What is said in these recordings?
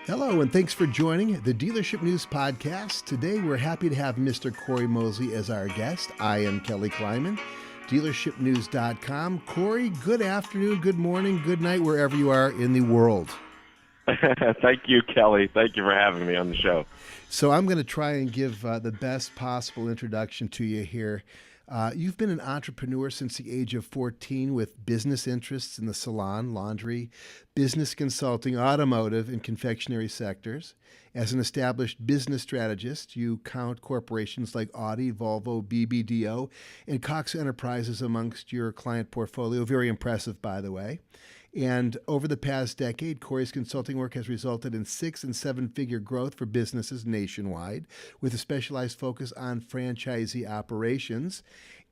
Hello, and thanks for joining the Dealership News Podcast. Today, we're happy to have Mr. Cory Mosely as our guest. I am Kelly Kleinman, dealershipnews.com. Cory, good afternoon, good morning, good night, wherever you are in the world. Thank you, Kelly. Thank you for having me on the show. So I'm going to try and give the best possible introduction to you here. You've been an entrepreneur since the age of 14 with business interests in the salon, laundry, business consulting, automotive, and confectionery sectors. As an established business strategist, you count corporations like Audi, Volvo, BBDO, and Cox Enterprises amongst your client portfolio. Very impressive, by the way. And over the past decade, Cory's consulting work has resulted in 6- and 7-figure growth for businesses nationwide, with a specialized focus on franchisee operations.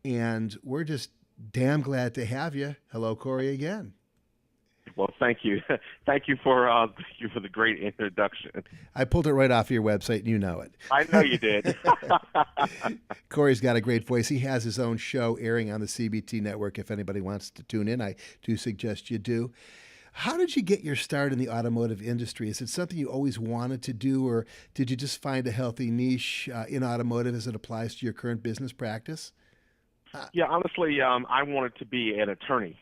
And we're just damn glad to have you. Hello, Cory, again. Well, thank you. Thank you for the great introduction. I pulled it right off your website, and you know it. I know you did. Cory's got a great voice. He has his own show airing on the CBT network. If anybody wants to tune in, I do suggest you do. How did you get your start in the automotive industry? Is it something you always wanted to do, or did you just find a healthy niche in automotive as it applies to your current business practice? Yeah, honestly, I wanted to be an attorney.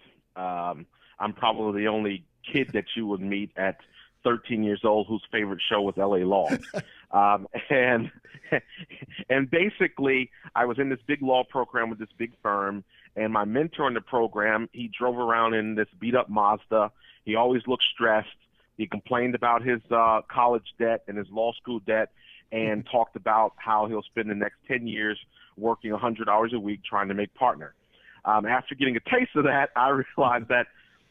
I'm probably the only kid that you would meet at 13 years old whose favorite show was LA Law. And basically, I was in this big law program with this big firm, and my mentor in the program, he drove around in this beat-up Mazda. He always looked stressed. He complained about his college debt and his law school debt and talked about how he'll spend the next 10 years working 100 hours a week trying to make partner. After getting a taste of that, I realized that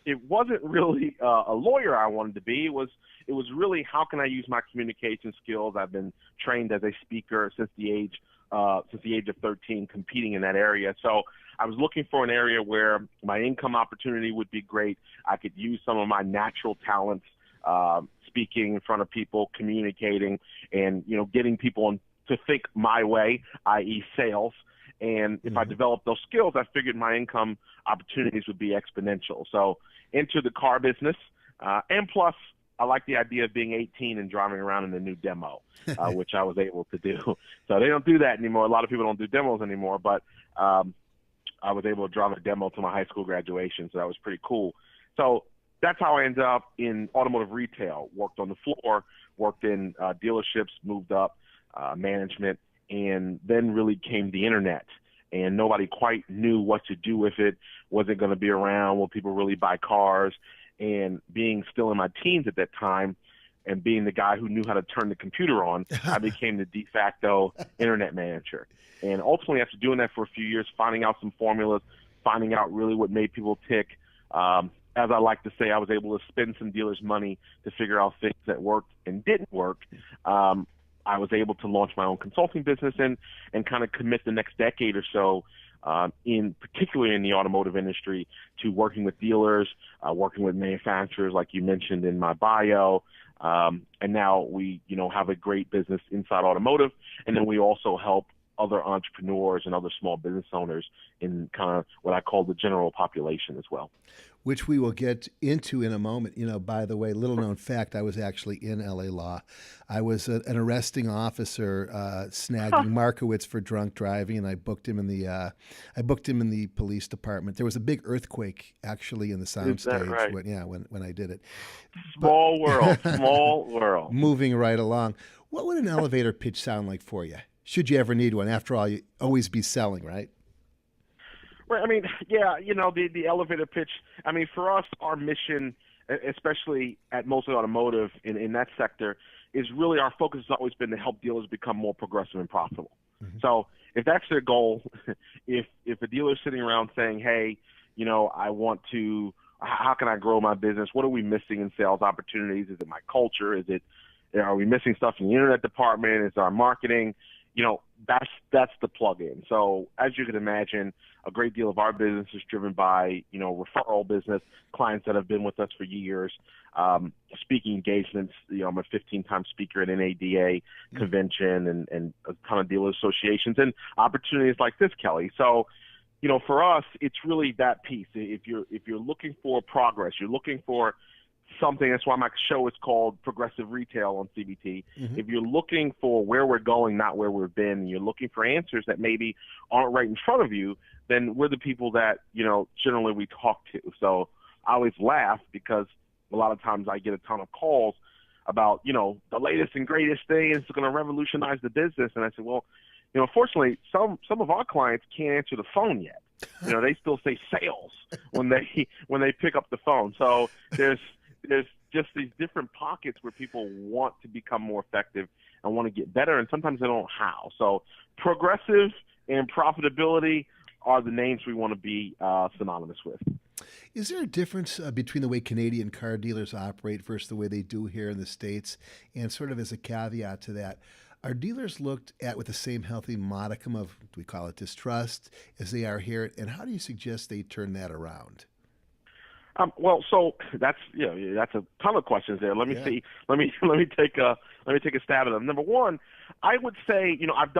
it wasn't really a lawyer I wanted to be. It was really, how can I use my communication skills? I've been trained as a speaker since the age of 13, competing in that area. So I was looking for an area where my income opportunity would be great. I could use some of my natural talents, speaking in front of people, communicating, and getting people to think my way, i.e., sales. And if I developed those skills, I figured my income opportunities would be exponential. So into the car business, and plus, I like the idea of being 18 and driving around in a new demo, which I was able to do. So they don't do that anymore. A lot of people don't do demos anymore, but I was able to drive a demo to my high school graduation, so that was pretty cool. So that's how I ended up in automotive retail, worked on the floor, worked in dealerships, moved up management, and then really came the internet. And nobody quite knew what to do with it. Was it going to be around? Will people really buy cars? And being still in my teens at that time and being the guy who knew how to turn the computer on, I became the de facto internet manager. And ultimately, after doing that for a few years, finding out some formulas, finding out really what made people tick, as I like to say, I was able to spend some dealers' money to figure out things that worked and didn't work. I was able to launch my own consulting business and kind of commit the next decade or so, particularly in the automotive industry, to working with dealers, working with manufacturers, like you mentioned in my bio. And now we, have a great business inside automotive, and then we also help other entrepreneurs and other small business owners in kind of what I call the general population as well. Which we will get into in a moment. By the way, little known fact, I was actually in LA Law. I was an arresting officer snagging Markowitz for drunk driving, and I booked him in the police department. There was a big earthquake actually in the soundstage right? when I did it. Small world. Moving right along. What would an elevator pitch sound like for you? Should you ever need one? After all, you always be selling, right? Right. I mean, yeah, the elevator pitch. I mean, for us, our mission, especially at Mosely Automotive in that sector, is really our focus has always been to help dealers become more progressive and profitable. Mm-hmm. So if that's their goal, if a dealer's sitting around saying, hey, I want to, how can I grow my business? What are we missing in sales opportunities? Is it my culture? Are we missing stuff in the internet department? Is our marketing? That's the plug-in. So as you can imagine, a great deal of our business is driven by, referral business, clients that have been with us for years, speaking engagements. I'm a 15-time speaker at NADA convention and a ton of dealer associations and opportunities like this, Kelly. So, for us, it's really that piece. If you're looking for progress, you're looking for something. That's why my show is called Progressive Retail on CBT. Hmm. If you're looking for where we're going, not where we've been, and you're looking for answers that maybe aren't right in front of you, then we're the people that, generally we talk to. So I always laugh because a lot of times I get a ton of calls about, the latest and greatest thing is going to revolutionize the business. And I said, well, fortunately, some of our clients can't answer the phone yet. They still say sales when they pick up the phone. So there's just these different pockets where people want to become more effective and want to get better, and sometimes they don't know how. So progressive and profitability are the names we want to be synonymous with. Is there a difference between the way Canadian car dealers operate versus the way they do here in the States? And sort of as a caveat to that, are dealers looked at with the same healthy modicum of, do we call it distrust, as they are here? And how do you suggest they turn that around? Well, so that's that's a ton of questions there. Let me Yeah. see. Let me take a stab at them. Number one, I would say I've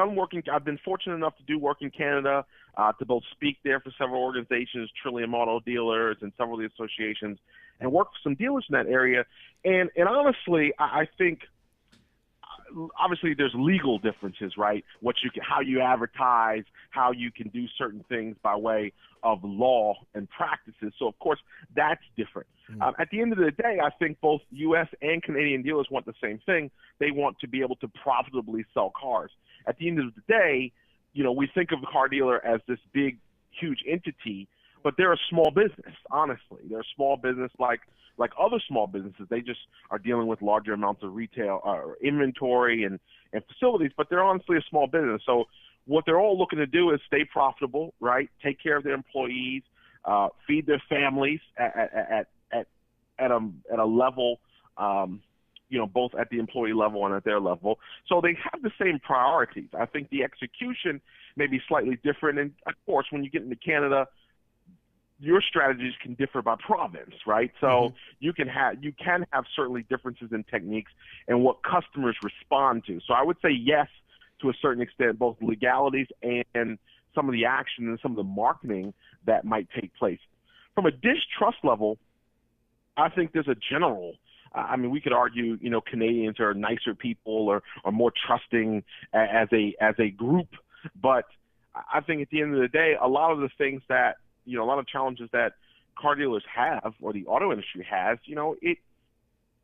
been fortunate enough to do work in Canada, to both speak there for several organizations, Trillium Auto Dealers, and several of the associations, and work for some dealers in that area. And honestly, I think obviously there's legal differences, right? How you advertise, how you can do certain things by way of law and practices. So of course that's different. At the end of the day, I think both U.S. and Canadian dealers want the same thing. They want to be able to profitably sell cars. At the end of the day, we think of the car dealer as this big, huge entity, but they're a small business. Honestly, they're a small business like other small businesses. They just are dealing with larger amounts of retail inventory and facilities, but they're honestly a small business. So what they're all looking to do is stay profitable, right? Take care of their employees, feed their families at a level, both at the employee level and at their level. So they have the same priorities. I think the execution may be slightly different. And of course, when you get into Canada, your strategies can differ by province, right? So you can have certainly differences in techniques and what customers respond to. So I would say yes, to a certain extent, both legalities and some of the action and some of the marketing that might take place. From a distrust level, I think there's a general. We could argue, Canadians are nicer people or more trusting as a group, but I think at the end of the day, a lot of the things that a lot of challenges that car dealers have or the auto industry has,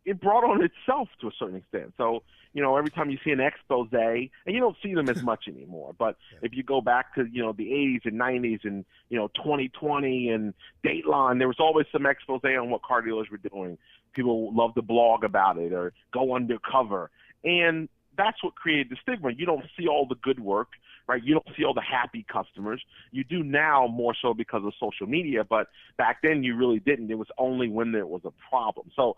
it brought on itself to a certain extent. So, every time you see an expose, and you don't see them as much anymore, but if you go back to, the 80s and 90s and, 2020 and Dateline, there was always some expose on what car dealers were doing. People love to blog about it or go undercover. And that's what created the stigma. You don't see all the good work, right? You don't see all the happy customers. You do now more so because of social media, but back then you really didn't. It was only when there was a problem. So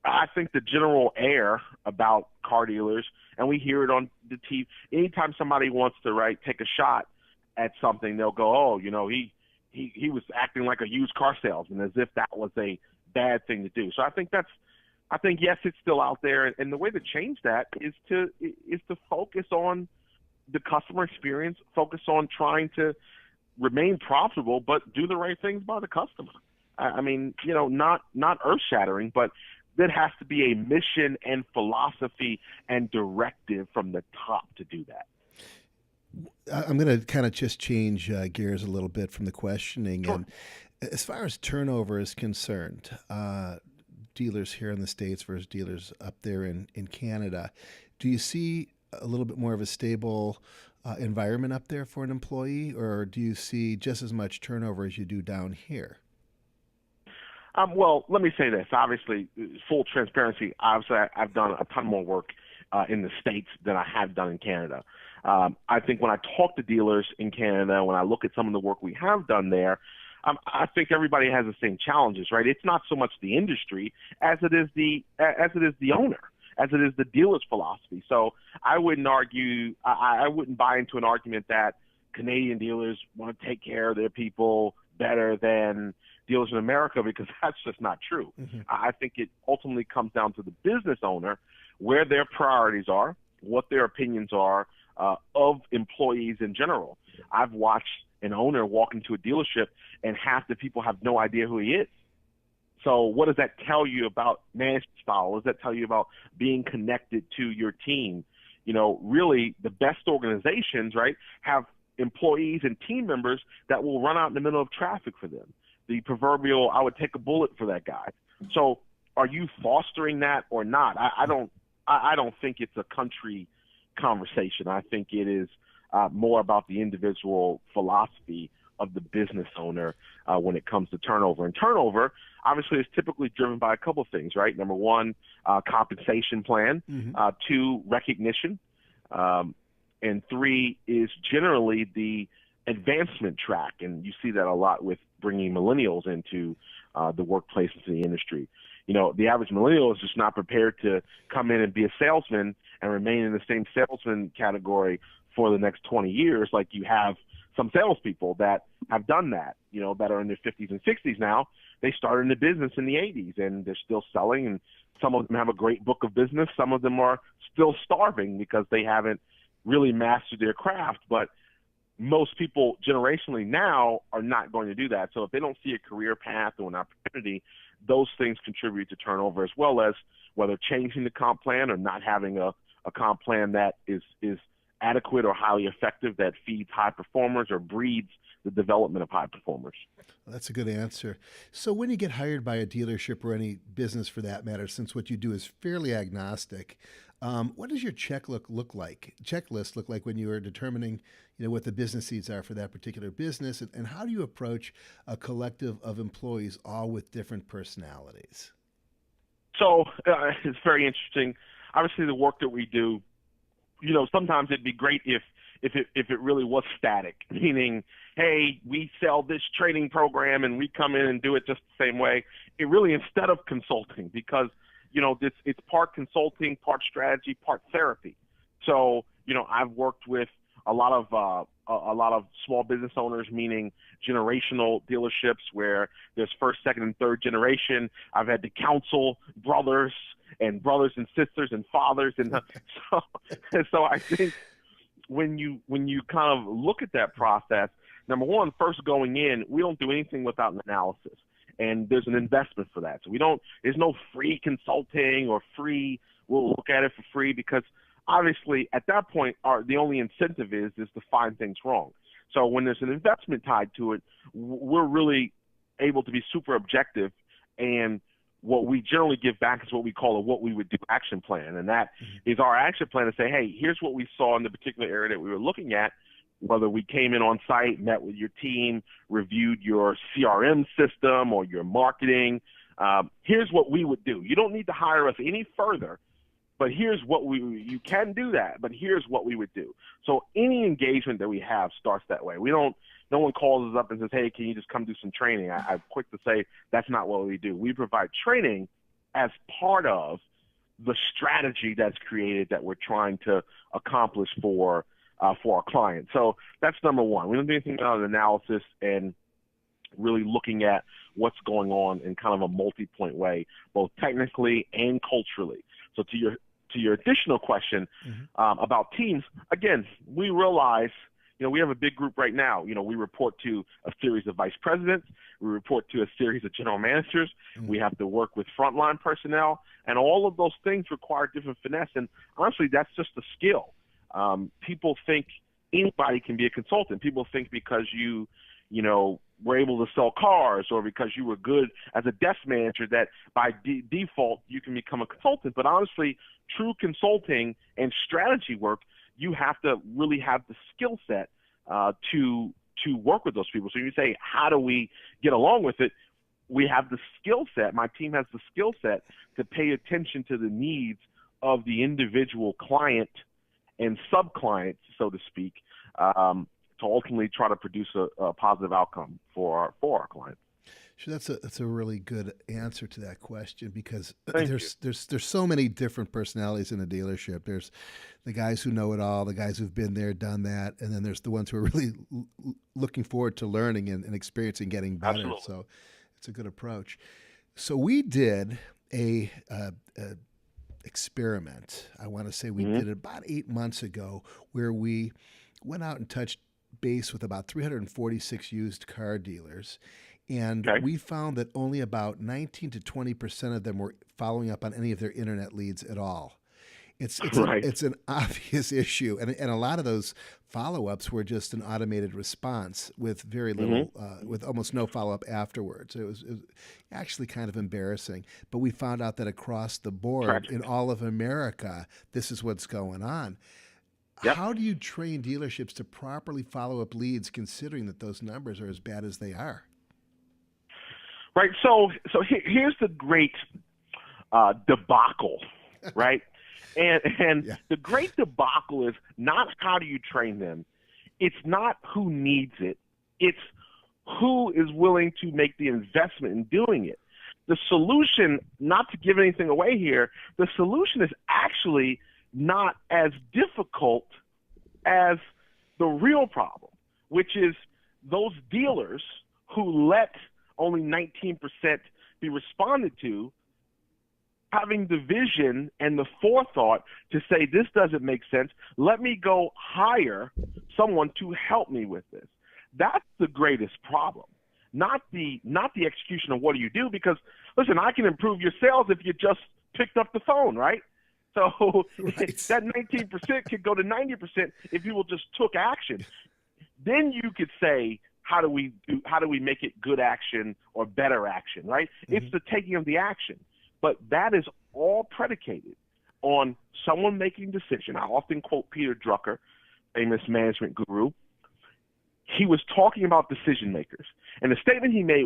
I think the general air about car dealers, and we hear it on the TV, anytime somebody wants to, take a shot at something, they'll go, oh, he was acting like a used car salesman, as if that was a bad thing to do. So I think yes, it's still out there, and the way to change that is to focus on the customer experience, focus on trying to remain profitable, but do the right things by the customer. Not earth-shattering, but there has to be a mission and philosophy and directive from the top to do that. I'm going to kind of just change gears a little bit from the questioning. Sure. And as far as turnover is concerned, dealers here in the States versus dealers up there in Canada, do you see a little bit more of a stable environment up there for an employee, or do you see just as much turnover as you do down here? Well, let me say this. Obviously, full transparency, obviously I've done a ton more work in the States than I have done in Canada. I think when I talk to dealers in Canada, when I look at some of the work we have done there, I think everybody has the same challenges, right? It's not so much the industry as it is the owner, as it is the dealer's philosophy. So I wouldn't argue, I wouldn't buy into an argument that Canadian dealers want to take care of their people better than dealers in America, because that's just not true. I think it ultimately comes down to the business owner, where their priorities are, what their opinions are of employees in general. I've watched an owner walk into a dealership and half the people have no idea who he is. So what does that tell you about management style? What does that tell you about being connected to your team? Really the best organizations, right, have employees and team members that will run out in the middle of traffic for them. The proverbial, I would take a bullet for that guy. So are you fostering that or not? I don't think it's a country conversation. I think it is more about the individual philosophy of the business owner when it comes to turnover. And turnover, obviously, is typically driven by a couple of things, right? Number one, compensation plan. Two, recognition. And three is generally the advancement track. And you see that a lot with bringing millennials into the workplaces in the industry. The average millennial is just not prepared to come in and be a salesman and remain in the same salesman category for the next 20 years like you have some salespeople that have done that, that are in their 50s and 60s now. They started in the business in the 80s, and they're still selling, and some of them have a great book of business. Some of them are still starving because they haven't really mastered their craft. But most people generationally now are not going to do that. So if they don't see a career path or an opportunity, those things contribute to turnover, as well as whether changing the comp plan or not having a comp plan that is adequate or highly effective, that feeds high performers or breeds the development of high performers. Well, that's a good answer. So when you get hired by a dealership or any business for that matter, since what you do is fairly agnostic, what does your checklist look like when you are determining, what the business needs are for that particular business, and how do you approach a collective of employees all with different personalities? So it's very interesting. Obviously, the work that we do, sometimes it'd be great if it really was static, meaning, hey, we sell this training program and we come in and do it just the same way. It really, instead of consulting, because it's part consulting, part strategy, part therapy. So I've worked with a lot of small business owners, meaning generational dealerships where there's first, second, and third generation. I've had to counsel brothers and sisters and fathers, and so I think when you kind of look at that process, number one, first going in, we don't do anything without an analysis, and there's an investment for that. So there's no free consulting or free. We'll look at it for free, because obviously at that point the only incentive is to find things wrong. So when there's an investment tied to it, we're really able to be super objective, and what we generally give back is what we call a what we would do action plan. And that is our action plan to say, hey, here's what we saw in the particular area that we were looking at, whether we came in on site, met with your team, reviewed your CRM system or your marketing. Here's what we would do. You don't need to hire us any further, but you can do that, but here's what we would do. So any engagement that we have starts that way. No one calls us up and says, hey, can you just come do some training? I'm quick to say that's not what we do. We provide training as part of the strategy that's created that we're trying to accomplish for our clients. So that's number one. We don't do anything without an analysis and really looking at what's going on in kind of a multi-point way, both technically and culturally. So to your additional question about teams, again, we realize, we have a big group right now. We report to a series of vice presidents. We report to a series of general managers. We have to work with frontline personnel, and all of those things require different finesse. And honestly, that's just a skill. People think anybody can be a consultant. People think because you were able to sell cars or because you were good as a desk manager that by default you can become a consultant. But honestly, true consulting and strategy work, you have to really have the skill set to work with those people. So you say, how do we get along with it? We have the skill set. My team has the skill set to pay attention to the needs of the individual client and sub-client, so to speak, to ultimately try to produce a positive outcome for our clients. Sure, that's a really good answer to that question, because there's so many different personalities in a dealership. There's the guys who know it all, the guys who've been there, done that, and then there's the ones who are really looking forward to learning and experiencing getting better. Absolutely. So it's a good approach. So we did a experiment. I want to say we did it about 8 months ago, where we went out and touched base with about 346 used car dealers. And Okay. we found that only about 19 to 20% of them were following up on any of their internet leads at all. Right. It's an obvious issue, and a lot of those follow ups were just an automated response with very Hmm. little, with almost no follow up afterwards. It was actually kind of embarrassing. But we found out that across the board Tragic. in all of America, this is what's going on. Yep. How do you train dealerships to properly follow up leads, considering that those numbers are as bad as they are? Right. So here's the great debacle, right? And Yeah. the great debacle is not how do you train them. It's not who needs it. It's who is willing to make the investment in doing it. The solution, not to give anything away here, the solution is actually not as difficult as the real problem, which is those dealers who let only 19% be responded to, having the vision and the forethought to say, this doesn't make sense. Let me go hire someone to help me with this. That's the greatest problem, not the execution of what do you do. Because, listen, I can improve your sales if you just picked up the phone, right? So Right. that 19% could go to 90% if people just took action. Then you could say, how do we make it good action or better action, right? Mm-hmm. It's the taking of the action. But that is all predicated on someone making decision. I often quote Peter Drucker, famous management guru. He was talking about decision makers. And the statement he made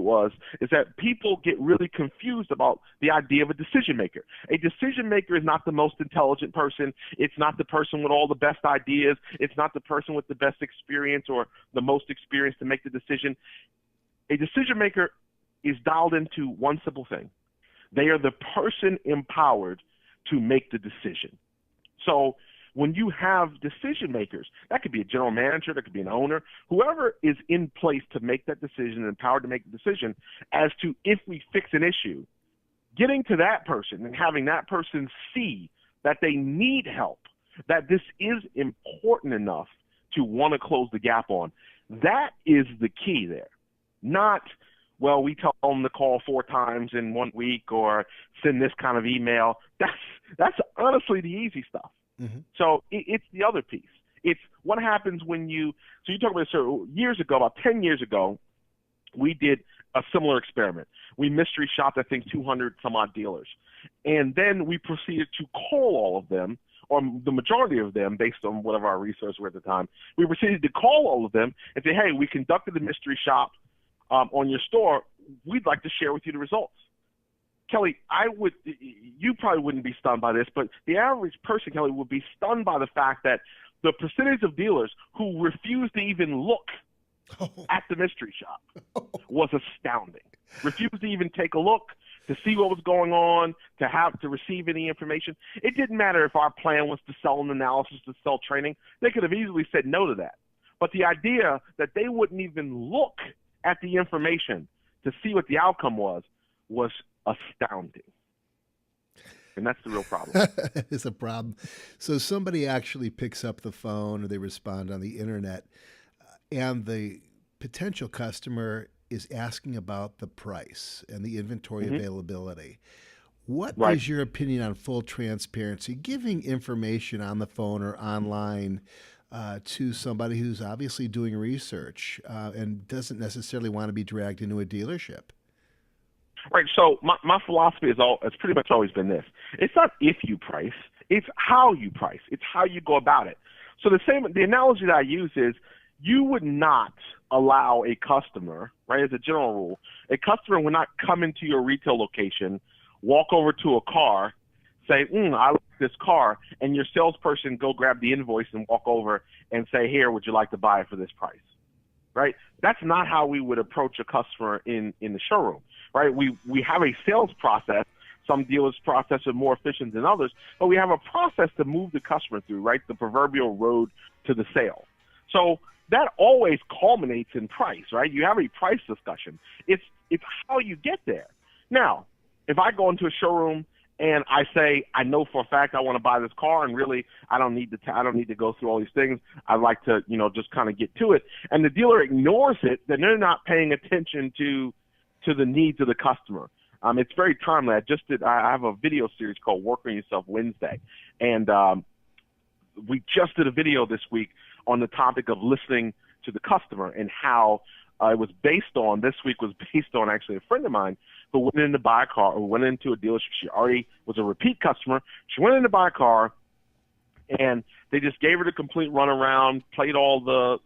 is that people get really confused about the idea of a decision maker. A decision maker is not the most intelligent person. It's not the person with all the best ideas. It's not the person with the best experience or the most experience to make the decision. A decision maker is dialed into one simple thing. They are the person empowered to make the decision. So when you have decision makers, that could be a general manager, that could be an owner, whoever is in place to make that decision and empowered to make the decision as to if we fix an issue, getting to that person and having that person see that they need help, that this is important enough to want to close the gap on, that is the key there. Not, well, we tell them to call 4 times in 1 week or send this kind of email. That's honestly the easy stuff. Mm-hmm. So it's the other piece. It's what happens when you talk about this years ago, about 10 years ago, we did a similar experiment. We mystery shopped, I think, 200 some odd dealers. And then we proceeded to call all of them, or the majority of them, based on whatever our resources were at the time. We proceeded to call all of them and say, hey, we conducted a mystery shop on your store. We'd like to share with you the results. Kelly, you probably wouldn't be stunned by this, but the average person, Kelly, would be stunned by the fact that the percentage of dealers who refused to even look at the mystery shop was astounding. Refused to even take a look, to see what was going on, to receive any information. It didn't matter if our plan was to sell an analysis, to sell training. They could have easily said no to that. But the idea that they wouldn't even look at the information to see what the outcome was astounding. And that's the real problem. It's a problem. So somebody actually picks up the phone or they respond on the internet, and the potential customer is asking about the price and the inventory availability. What is your opinion on full transparency, giving information on the phone or online to somebody who's obviously doing research and doesn't necessarily want to be dragged into a dealership? Right. So my philosophy it's pretty much always been this. It's not if you price, it's how you price. It's how you go about it. So the analogy that I use is you would not allow a customer, right, as a general rule, a customer would not come into your retail location, walk over to a car, say, I like this car, and your salesperson go grab the invoice and walk over and say, here, would you like to buy it for this price? Right? That's not how we would approach a customer in the showroom, right? We have a sales process. Some dealers' process are more efficient than others, but we have a process to move the customer through, right? The proverbial road to the sale. So that always culminates in price, right? You have a price discussion. It's how you get there. Now, if I go into a showroom and I say, I know for a fact I want to buy this car, and really I don't need to go through all these things. I'd like to, just kind of get to it. And the dealer ignores it, then they're not paying attention to to the needs of the customer. It's very timely. I have a video series called Work on Yourself Wednesday, and we just did a video this week on the topic of listening to the customer and how it was based on, this week was based on actually a friend of mine who went in to buy a car, or went into a dealership. She already was a repeat customer. She went in to buy a car, and they just gave her the complete runaround, played all the,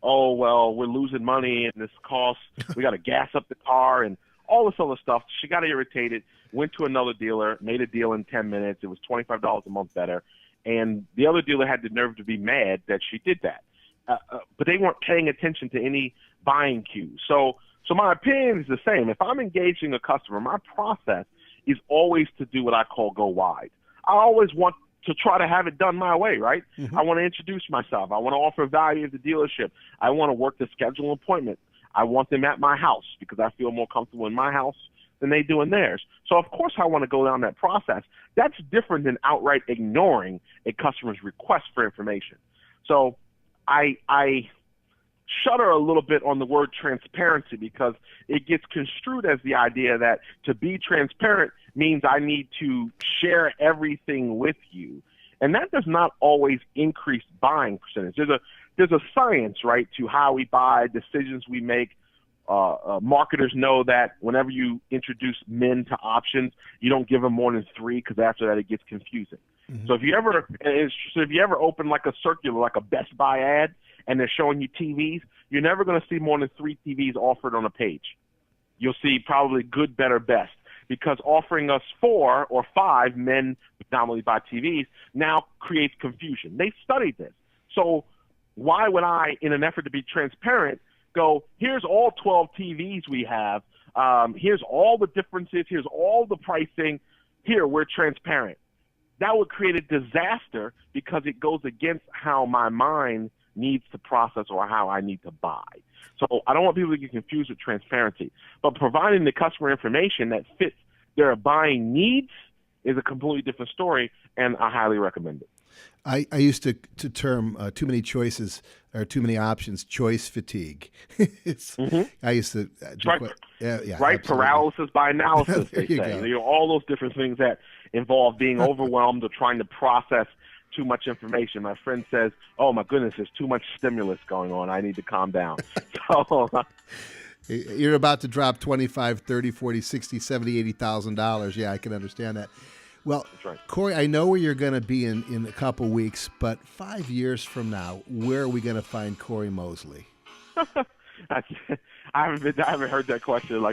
oh, well, we're losing money and this costs, we got to gas up the car and all this other stuff. She got irritated, went to another dealer, made a deal in 10 minutes. It was $25 a month better. And the other dealer had the nerve to be mad that she did that. But they weren't paying attention to any buying cues. So my opinion is the same. If I'm engaging a customer, my process is always to do what I call go wide. I always want to try to have it done my way, right? Mm-hmm. I want to introduce myself. I want to offer value at the dealership. I want to work to schedule an appointment. I want them at my house because I feel more comfortable in my house than they do in theirs. So, of course, I want to go down that process. That's different than outright ignoring a customer's request for information. So I shudder a little bit on the word transparency because it gets construed as the idea that to be transparent means I need to share everything with you. And that does not always increase buying percentage. There's a science, right, to how we buy, decisions we make. Marketers know that whenever you introduce men to options, you don't give them more than 3 because after that it gets confusing. Mm-hmm. So if you ever open like a circular, like a Best Buy ad, and they're showing you TVs, you're never going to see more than 3 TVs offered on a page. You'll see probably good, better, best, because offering us 4 or 5 men predominantly buy TVs now creates confusion. They studied this. So why would I, in an effort to be transparent, go, here's all 12 TVs we have, here's all the differences, here's all the pricing, here, we're transparent. That would create a disaster because it goes against how my mind needs to process or how I need to buy. So I don't want people to get confused with transparency. But providing the customer information that fits their buying needs is a completely different story, and I highly recommend it. I used to term too many choices or too many options choice fatigue. I used to right, paralysis by analysis. They say all those different things that involve being overwhelmed or trying to process too much information. My friend says, "Oh my goodness, there's too much stimulus going on. I need to calm down." So you're about to drop $25,000, $30,000, $40,000, $60,000, $70,000, $80,000. Yeah, I can understand that. Well, right. Cory, I know where you're going to be in a couple weeks, but 5 years from now, where are we going to find Cory Mosely? I haven't heard that question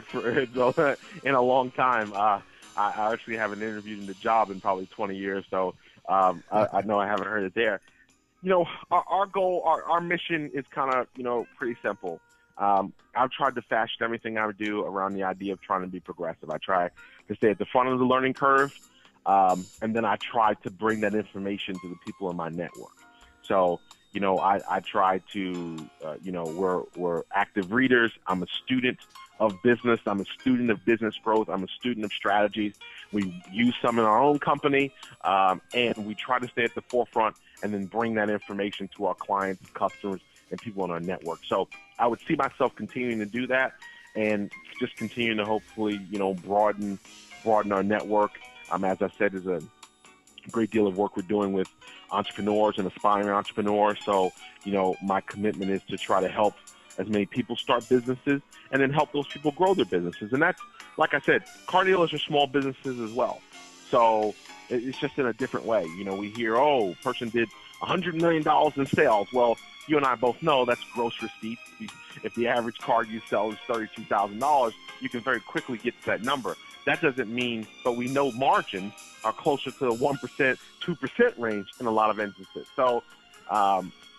in a long time. I actually haven't interviewed in the job in probably 20 years, so I know I haven't heard it there. Our goal, our mission is kind of pretty simple. I've tried to fashion everything I would do around the idea of trying to be progressive. I try to stay at the front of the learning curve. And then I try to bring that information to the people in my network. So, I try to, we're active readers. I'm a student of business. I'm a student of business growth. I'm a student of strategies. We use some in our own company, and we try to stay at the forefront and then bring that information to our clients, customers, and people in our network. So I would see myself continuing to do that and just continuing to hopefully, broaden our network. As I said, there's a great deal of work we're doing with entrepreneurs and aspiring entrepreneurs. So, my commitment is to try to help as many people start businesses and then help those people grow their businesses. And that's, like I said, car dealers are small businesses as well. So it's just in a different way. We hear, person did $100 million in sales. Well, you and I both know that's gross receipts. If the average car you sell is $32,000, you can very quickly get to that number. That doesn't mean, but we know margins are closer to the 1%, 2% range in a lot of instances. So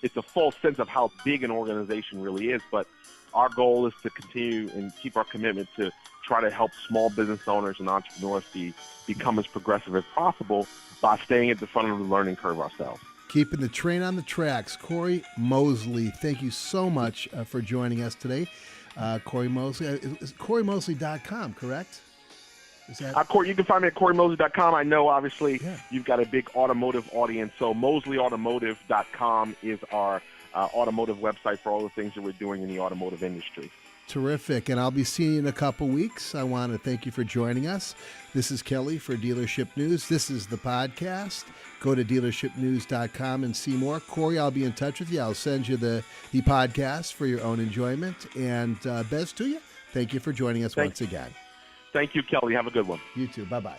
it's a full sense of how big an organization really is. But our goal is to continue and keep our commitment to try to help small business owners and entrepreneurs become as progressive as possible by staying at the front of the learning curve ourselves. Keeping the train on the tracks. Cory Mosely, thank you so much for joining us today. Cory Mosely, is CoryMosely.com, correct? Cory, you can find me at CoryMosely.com. I know, obviously, you've got a big automotive audience, so MoselyAutomotive.com is our automotive website for all the things that we're doing in the automotive industry. Terrific. And I'll be seeing you in a couple weeks. I want to thank you for joining us. This is Kelly for Dealership News. This is the podcast. Go to dealershipnews.com and see more. Cory, I'll be in touch with you. I'll send you the podcast for your own enjoyment. And best to you. Thank you for joining us once again. Thank you, Kelly. Have a good one. You too. Bye-bye.